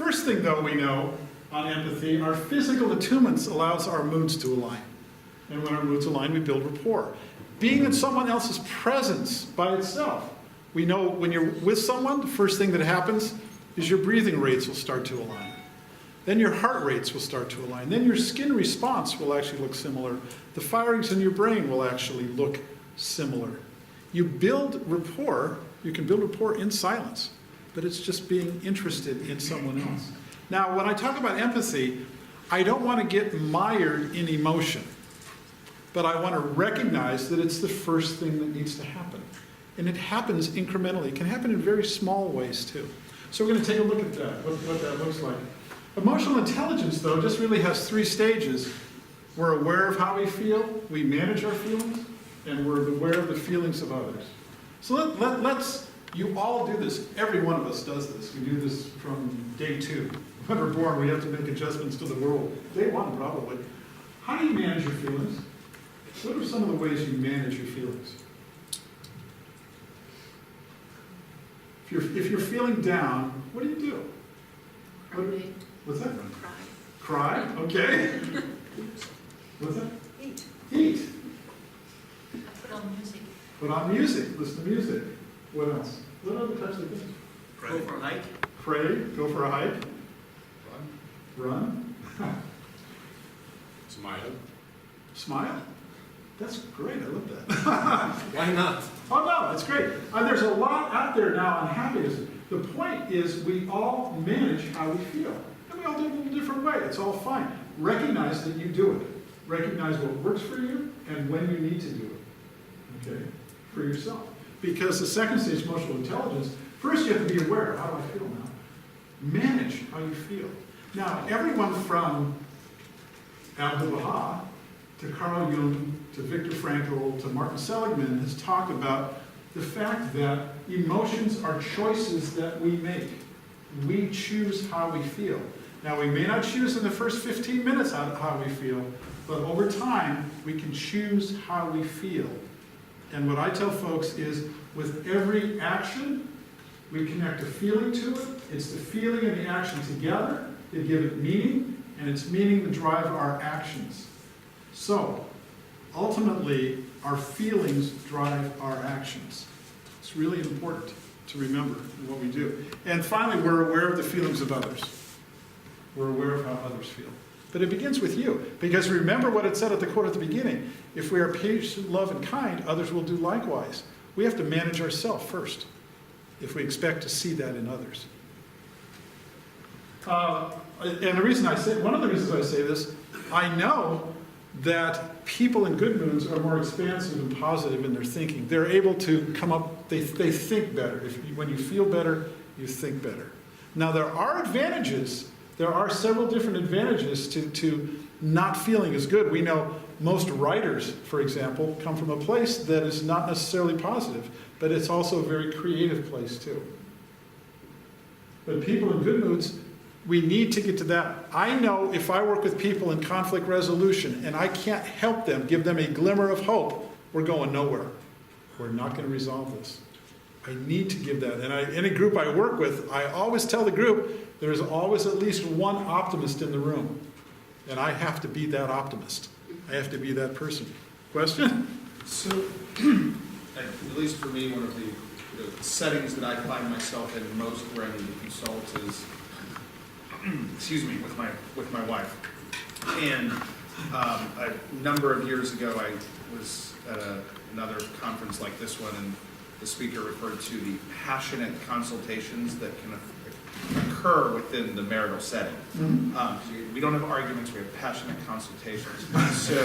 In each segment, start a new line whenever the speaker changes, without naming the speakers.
First thing, though, we know on empathy, our physical attunements allows our moods to align. And when our moods align, we build rapport. Being in someone else's presence by itself. We know when you're with someone, the first thing that happens is your breathing rates will start to align. Then your heart rates will start to align. Then your skin response will actually look similar. The firings in your brain will actually look similar. You build rapport, you can build rapport in silence, but it's just being interested in someone else. Now, when I talk about empathy, I don't want to get mired in emotion, but I want to recognize that it's the first thing that needs to happen. And it happens incrementally. It can happen in very small ways, too. So we're going to take a look at that, what that looks like. Emotional intelligence, though, just really has 3 stages. We're aware of how we feel, we manage our feelings, and we're aware of the feelings of others. So let's, you all do this. Every one of us does this. We do this from day 2. When we're born, we have to make adjustments to the world. Day 1, probably. How do you manage your feelings? What are some of the ways you manage your feelings? If you're feeling down, what do? What's that? Cry. Okay. What's that? Eat.
I put on music.
Put on music. Listen to music. What else? What other types of things?
Go for a hike.
Pray. Go for a hike. Run. Smile. That's great. I love that.
Why not?
Oh, no, that's great. There's a lot out there now on happiness. The point is we all manage how we feel. And we all do it in a little different way. It's all fine. Recognize that you do it. Recognize what works for you and when you need to do it. Okay? For yourself. Because the second stage, emotional intelligence, first you have to be aware. How do I feel now? Manage how you feel. Now, everyone from Abdu'l-Baha to Carl Jung to Viktor Frankl to Martin Seligman has talked about the fact that emotions are choices that we make. We choose how we feel. Now, we may not choose in the first 15 minutes how we feel, but over time, we can choose how we feel. And what I tell folks is, with every action, we connect a feeling to it. It's the feeling and the action together that give it meaning, and it's meaning that drive our actions. So, ultimately, our feelings drive our actions. It's really important to remember what we do. And finally, we're aware of the feelings of others. We're aware of how others feel. But it begins with you. Because remember what it said at the quote at the beginning. If we are patient, love, and kind, others will do likewise. We have to manage ourselves first if we expect to see that in others. And the reason I say, one of the reasons I say this, I know that people in good moods are more expansive and positive in their thinking. They're able to come up, they think better. When you feel better, you think better. Now there are advantages, there are several different advantages to not feeling as good. We know most writers, for example, come from a place that is not necessarily positive, but it's also a very creative place too. But people in good moods, we need to get to that. I know if I work with people in conflict resolution and I can't help them, give them a glimmer of hope, we're going nowhere. We're not going to resolve this. I need to give that. And any group I work with, I always tell the group, there's always at least one optimist in the room. And I have to be that optimist. I have to be that person. Question?
So, at least for me, one of the settings that I find myself in most where I need to consult is, excuse me, with my wife. And a number of years ago, I was at another conference like this one, and the speaker referred to the passionate consultations that can occur within the marital setting. Mm-hmm. We don't have arguments, we have passionate consultations. So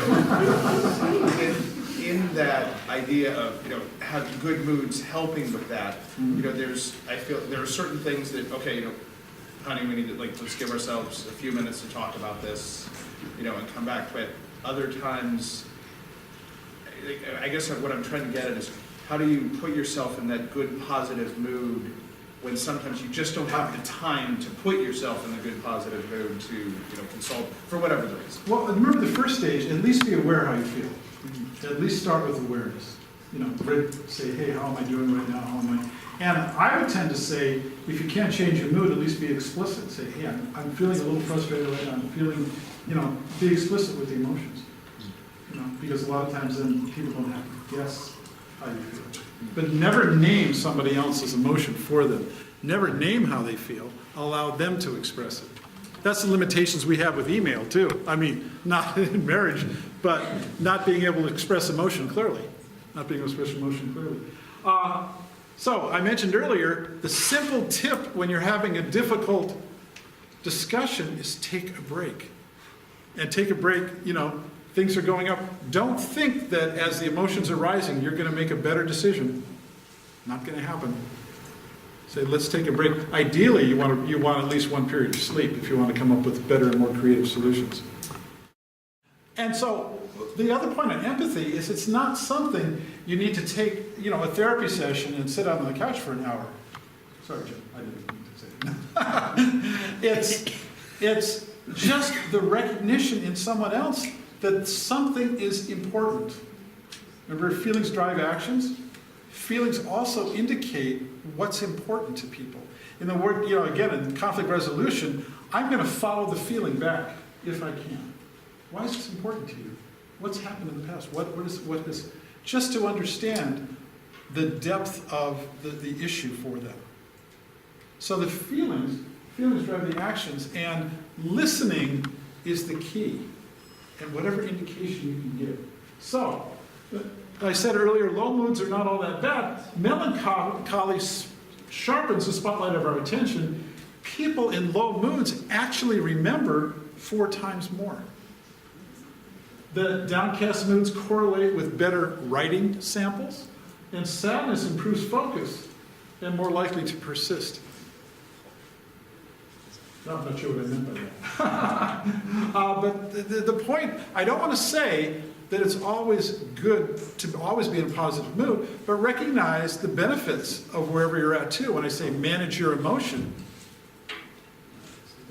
in that idea of, having good moods helping with that, I feel there are certain things that, okay, honey, we need to, let's give ourselves a few minutes to talk about this, and come back to it. Other times, I guess what I'm trying to get at is, how do you put yourself in that good, positive mood when sometimes you just don't have the time to put yourself in the good, positive mood to, consult for whatever the reason?
Well, remember the first stage, at least be aware how you feel. At least start with awareness. say, hey, how am I doing right now? How am I? And I would tend to say, if you can't change your mood, at least be explicit. Say, hey, I'm feeling a little frustrated right now. I'm feeling, be explicit with the emotions. Because a lot of times then people don't have to guess how you feel. But never name somebody else's emotion for them. Never name how they feel. Allow them to express it. That's the limitations we have with email too. I mean, not in marriage, but not being able to express emotion clearly. Not being able to express emotion clearly. So I mentioned earlier, the simple tip when you're having a difficult discussion is take a break. And take a break, things are going up. Don't think that as the emotions are rising, you're going to make a better decision. Not going to happen. Say, let's take a break. Ideally, you want at least one period of sleep if you want to come up with better and more creative solutions. And so the other point on empathy is it's not something you need to take, a therapy session and sit on the couch for an hour. Sorry, Jim, I didn't mean to say that. It's just the recognition in someone else that something is important. Remember, feelings drive actions. Feelings also indicate what's important to people. In the word, again, in conflict resolution, I'm going to follow the feeling back if I can. Why is this important to you? What's happened in the past? What is just to understand the depth of the issue for them. So the feelings drive the actions, and listening is the key. And whatever indication you can give. So, I said earlier, low moods are not all that bad. Melancholy sharpens the spotlight of our attention. People in low moods actually remember 4 times more. The downcast moods correlate with better writing samples, and sadness improves focus and more likely to persist. No, I'm not sure what I meant by that. But the point, I don't want to say that it's always good to always be in a positive mood, but recognize the benefits of wherever you're at too. When I say manage your emotion,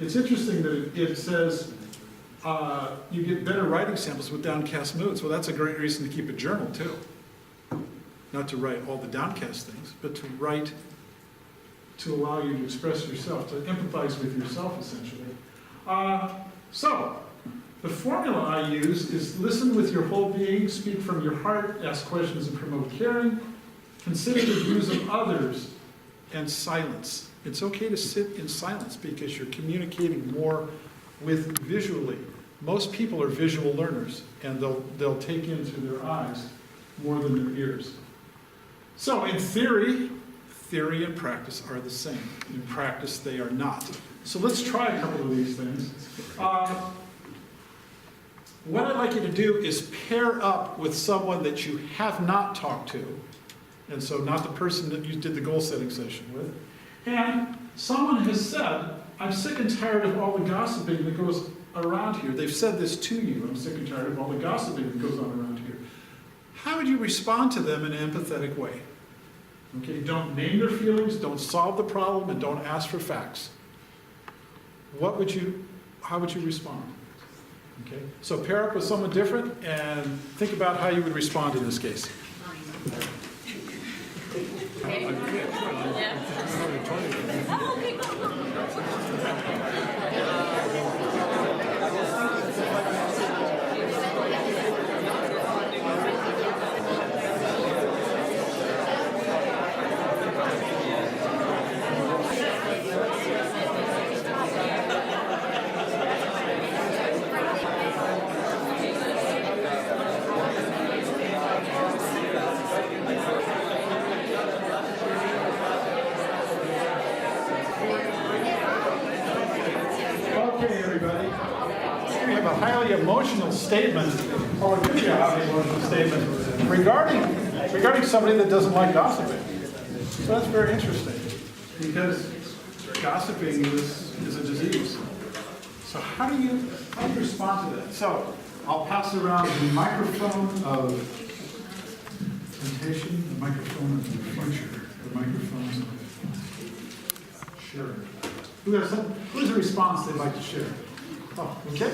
it's interesting that it says you get better writing samples with downcast moods. Well, that's a great reason to keep a journal too. Not to write all the downcast things, but to write to allow you to express yourself, to empathize with yourself, essentially. So, the formula I use is listen with your whole being, speak from your heart, ask questions and promote caring, consider the views of others, and silence. It's okay to sit in silence because you're communicating more with visually. Most people are visual learners, and they'll take into their eyes more than their ears. So, in theory and practice are the same. In practice, they are not. So let's try a couple of these things. What I'd like you to do is pair up with someone that you have not talked to, and so not the person that you did the goal-setting session with, and someone has said, I'm sick and tired of all the gossiping that goes around here. They've said this to you, I'm sick and tired of all the gossiping that goes on around here. How would you respond to them in an empathetic way? Okay, don't name their feelings, don't solve the problem, and don't ask for facts. How would you respond? Okay, so pair up with someone different and think about how you would respond in this case. Emotional statement, or give you a highly emotional statement regarding somebody that doesn't like gossiping. So that's very interesting because gossiping is a disease. So how do you respond to that? So I'll pass around the microphone of temptation, the microphone of the future, the microphones of sharing. Who has a response they'd like to share? Oh, okay.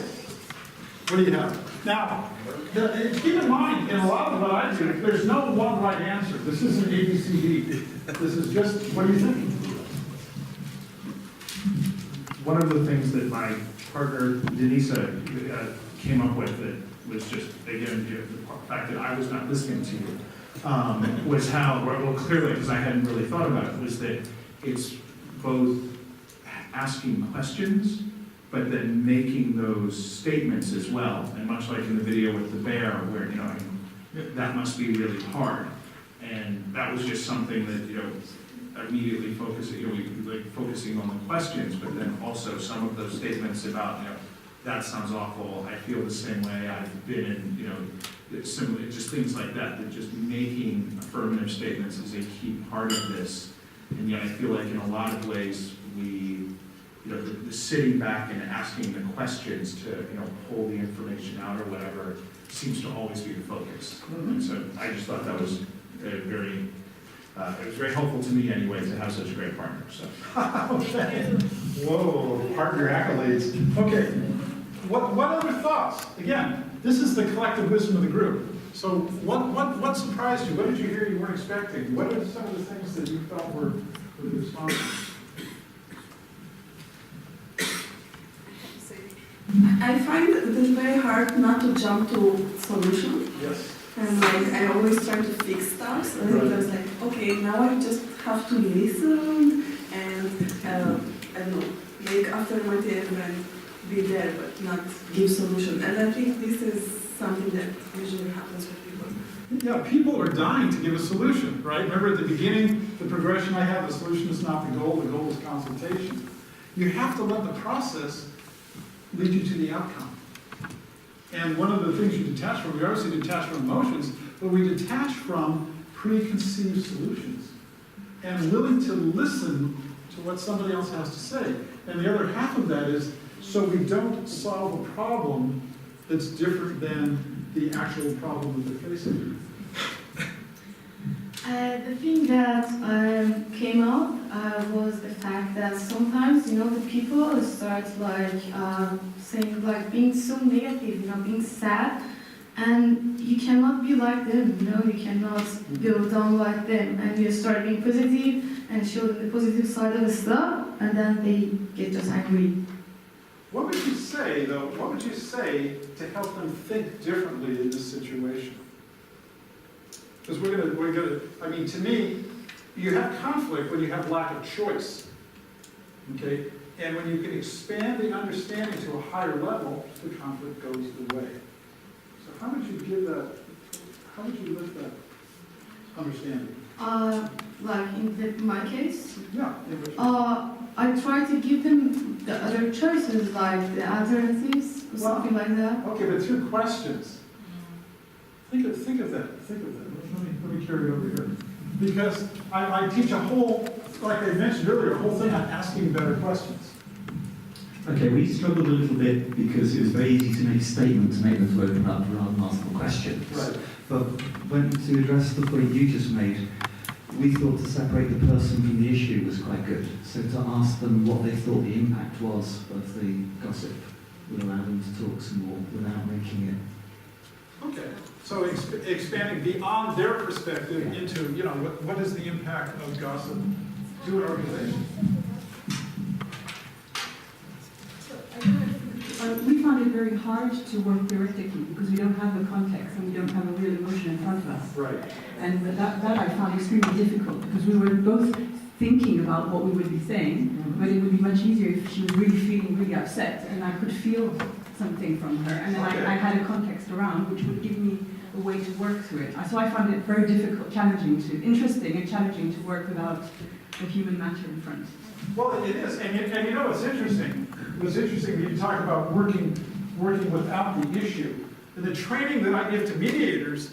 What do you have? Now, keep in mind, in a lot of what I do, there's no one right answer. This isn't ABCD. This is just, what do you think?
One of the things that my partner Denise came up with that was just, again, the fact that I was not listening to you, was how, well, clearly, because I hadn't really thought about it, was that it's both asking questions, but then making those statements as well. And much like in the video with the bear, where, you know, that must be really hard. And that was just something that, you know, immediately focusing on the questions, but then also some of those statements about, you know, that sounds awful, I feel the same way, I've been in, you know, similar, just things like that, that just making affirmative statements is a key part of this. And yet I feel like in a lot of ways, we, you know, the sitting back and asking the questions to, you know, pull the information out or whatever, seems to always be the focus. And so I just thought that was it was very helpful to me anyway to have such a great partner, so.
Okay. Whoa, partner accolades. Okay. What other thoughts? Again, this is the collective wisdom of the group. So what surprised you? What did you hear you weren't expecting? What are some of the things that you felt were responsive?
I find that it's very hard not to jump to solution.
Yes.
And like I always try to fix stuff. So I was like, okay, now I just have to listen and I don't know, make affirmative and be there, but not give solution. And I think this is something that usually happens with people.
Yeah, people are dying to give a solution, right? Remember at the beginning, the progression I have, the solution is not the goal is consultation. You have to let the process lead you to the outcome. And one of the things you detach from, we obviously detach from emotions, but we detach from preconceived solutions and willing to listen to what somebody else has to say. And the other half of that is, so we don't solve a problem that's different than the actual problem that they're facing.
The thing that came up was the fact that sometimes, you know, the people start like saying, like being so negative, you know, being sad, and you cannot be like them, you know, you cannot go down like them, and you start being positive and show them the positive side of the stuff, and then they get just angry.
What would you say, though, what would you say to help them think differently in this situation? Because we're gonna, I mean, to me, you have conflict when you have lack of choice, okay? And when you can expand the understanding to a higher level, the conflict goes away. So how would you give that, how would you lift that understanding?
Like in my case,
Yeah. in which-
I try to give them the other choices, like the alternatives or something like that.
Okay, but through questions. Think of that. Let me carry it over here. Because I teach a whole, like I mentioned earlier, a whole thing on asking better questions.
Okay, we struggled a little bit because it was very easy to make a statement to make them to open up rather than ask more questions.
Right.
But when to address the point you just made, we thought to separate the person from the issue was quite good. So to ask them what they thought the impact was of the gossip would allow them to talk some more without making it.
Okay, so expanding beyond their perspective into, you know, what is the impact of gossip to an organization?
We found it very hard to work theoretically because we don't have the context and we don't have a real emotion in front of us.
Right.
And that I found extremely difficult because we were both thinking about what we would be saying, but it would be much easier if she was really feeling really upset and I could feel something from her, and then
Okay.
I had a context around which would give me a way to work through it. So I found it very difficult, interesting and challenging to work without the human matter in front.
Well, it is, and you know what's interesting? What's interesting, you talk about working without the issue. In the training that I give to mediators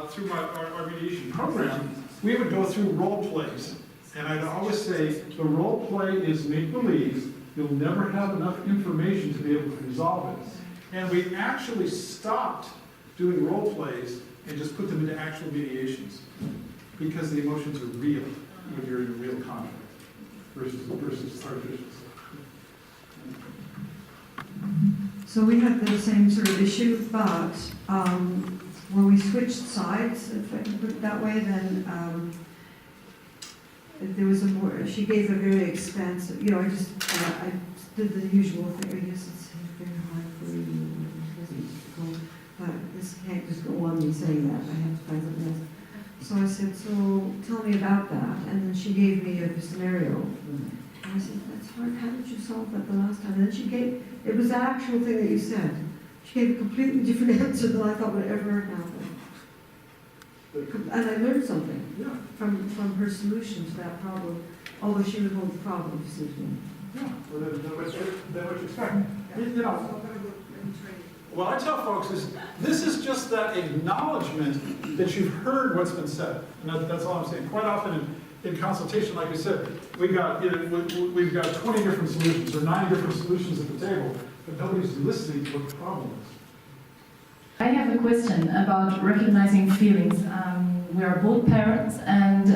through our mediation program, we would go through role plays. And I'd always say, the role play is make-believe. You'll never have enough information to be able to resolve it. And we actually stopped doing role plays and just put them into actual mediations. Because the emotions are real when you're in a real conflict versus artificial.
So we had the same sort of issue, but when we switched sides, if I can put it that way, then there was a more, she gave a very expansive, I just, I did the usual thing, I guess it's very hard for you, but this can't just go on me saying that, I have to find something else. So I said, so tell me about that, and then she gave me a scenario. And I said, that's hard, how did you solve that the last time? And then she gave, it was the actual thing that you said. She gave a completely different answer than I thought would ever happen. And I learned something from her solution to that problem, although she would hold the problem, it seems to me.
Yeah, well, then what you expect. What I tell folks is, this is just that acknowledgement that you've heard what's been said. And that's all I'm saying. Quite often in consultation, like we said, we've got 20 different solutions or 9 different solutions at the table, but nobody's listening to what the problem is.
I have a question about recognizing feelings. We are both parents, and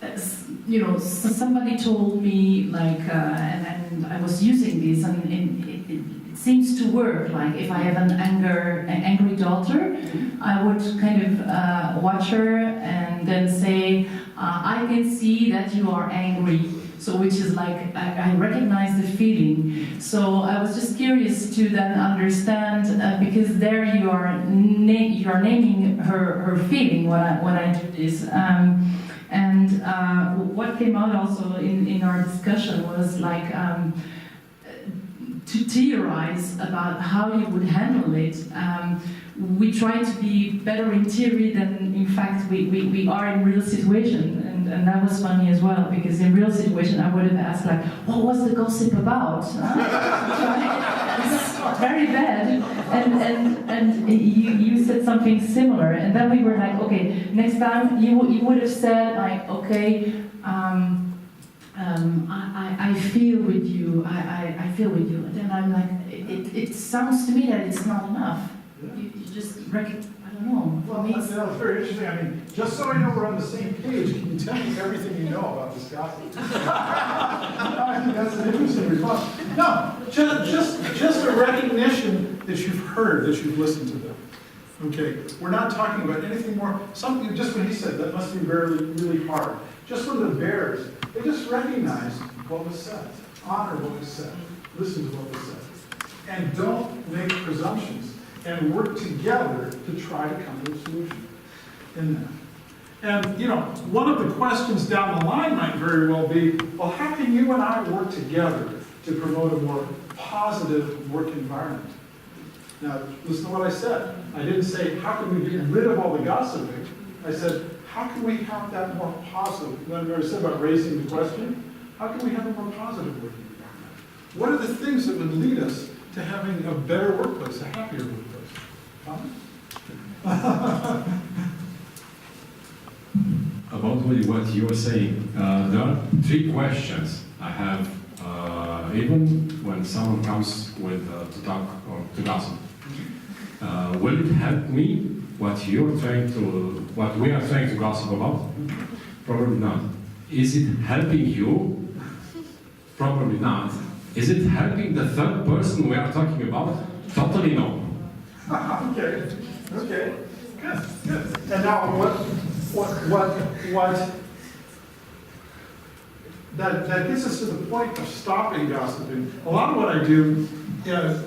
so somebody told me, like, and I was using this, and it seems to work. Like, if I have an angry daughter, I would kind of watch her and then say, I can see that you are angry. So, which is like, I recognize the feeling. So I was just curious to then understand, because there you are naming her feeling when I do this. And what came out also in our discussion was like, to theorize about how you would handle it. We try to be better in theory than in fact we are in real situation, and that was funny as well, because in real situation I would have asked like, what was the gossip about? It's very bad, and you said something similar, and then we were like, okay, next time you would have said like, okay, I feel with you, I feel with you, and then I'm like, it sounds to me that it's not enough. You just I don't know.
Well, that's very interesting. I mean, just so I know we're on the same page, can you tell me everything you know about this gossip? I think that's an interesting response. No, just a recognition that you've heard, that you've listened to them. Okay, we're not talking about anything more. Something, just when he said, that must be really, really hard. Just when the bears, they just recognize what was said, honor what was said, listen to what was said, and don't make presumptions, and work together to try to come to a solution in that. And, one of the questions down the line might very well be, well, how can you and I work together to promote a more positive work environment? Now, listen to what I said. I didn't say, how can we get rid of all the gossiping? I said, how can we have that more positive? When I said about raising the question, how can we have a more positive working environment? What are the things that would lead us to having a better workplace, a happier workplace?
About what you were saying, there are 3 questions I have, even when someone comes with to talk or to gossip. Will it help me? What we are trying to gossip about? Probably not. Is it helping you? Probably not. Is it helping the third person we are talking about? Totally no.
Okay, good. And now that gets us to the point of stopping gossiping. A lot of what I do,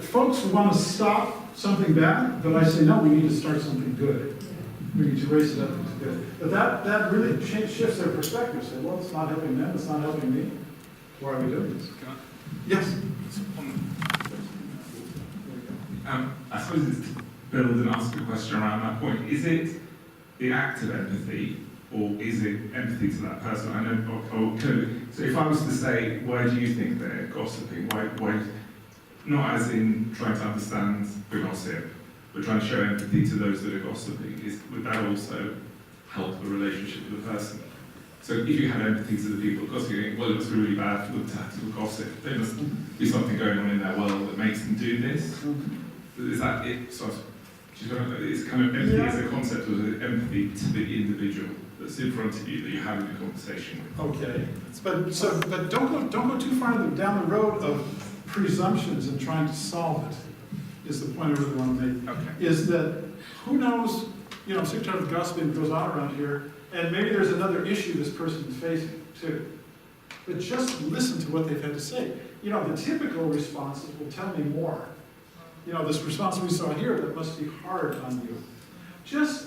folks want to stop something bad, but I say, no, we need to start something good. We need to raise it up to good. But that really shifts their perspective. Say, well, it's not helping them, it's not helping me. Why are we doing this? Yes?
I suppose it's to build and ask a question around that point. Is it the act of empathy, or is it empathy to that person? I know, so if I was to say, why do you think they're gossiping? Why, not as in trying to understand the gossip, but trying to show empathy to those that are gossiping, would that also help the relationship with the person? So if you had empathy to the people gossiping, well, it must be really bad for them to have to gossip. There must be something going on in their world that makes them do this. Is that it? So it's kind of empathy as a concept of empathy to the individual that's in front of you that you're having a conversation with.
Okay, but don't go too far down the road of presumptions and trying to solve it, is the point I really want to make.
Okay.
Is that, who knows, you know, I'm sick and tired of gossiping that goes on around here, and maybe there's another issue this person is facing too. But just listen to what they've had to say. You know, the typical responses will tell me more. You know, this response we saw here, that must be hard on you.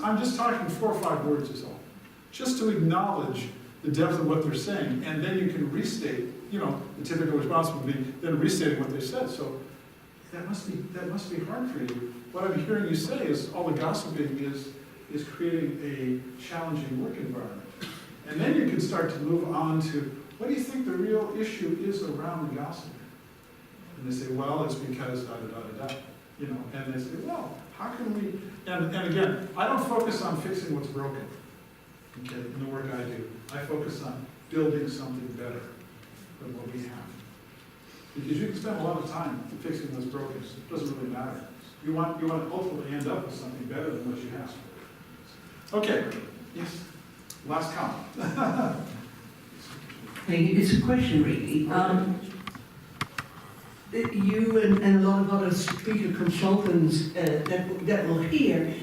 I'm just talking 4 or 5 words is all. Just to acknowledge the depth of what they're saying, and then you can restate, you know, the typical response would be then restating what they said. So that must be hard for you. What I'm hearing you say is all the gossiping is creating a challenging work environment. And then you can start to move on to, what do you think the real issue is around the gossiping? And they say, well, it's because da-da-da-da-da. You know, and they say, well, how can we, and again, I don't focus on fixing what's broken, okay, in the work I do. I focus on building something better than what we have. Because you can spend a lot of time fixing what's broken, it doesn't really matter. You want to ultimately end up with something better than what you have. Okay, yes, last comment.
It's a question, really. You and a lot of other speaker consultants that will hear,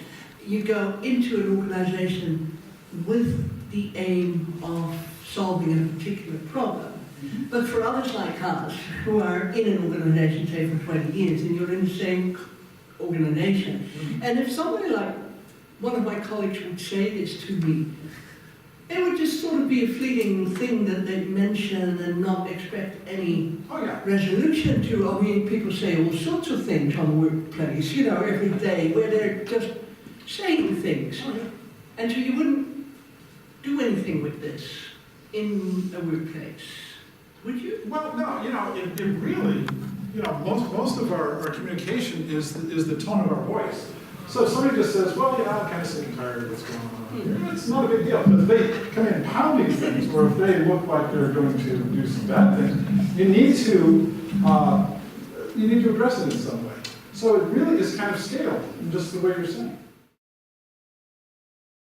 you go into an organization with the aim of solving a particular problem. But for others like us, who are in an organization, say, for 20 years, and you're in the same organization, and if somebody like one of my colleagues would say this to me, it would just sort of be a fleeting thing that they'd mention and not expect any resolution to. I mean, people say all sorts of things on the workplace, you know, every day, where they're just saying things. And so you wouldn't do anything with this in a workplace, would you?
Well, no, you know, it really, you know, most of our communication is the tone of our voice. So if somebody just says, well, yeah, I'm kind of sick and tired of what's going on here, it's not a big deal. But if they come in pounding things, or if they look like they're going to do some bad things, you need to address it in some way. So it really is kind of scaled, just the way you're saying.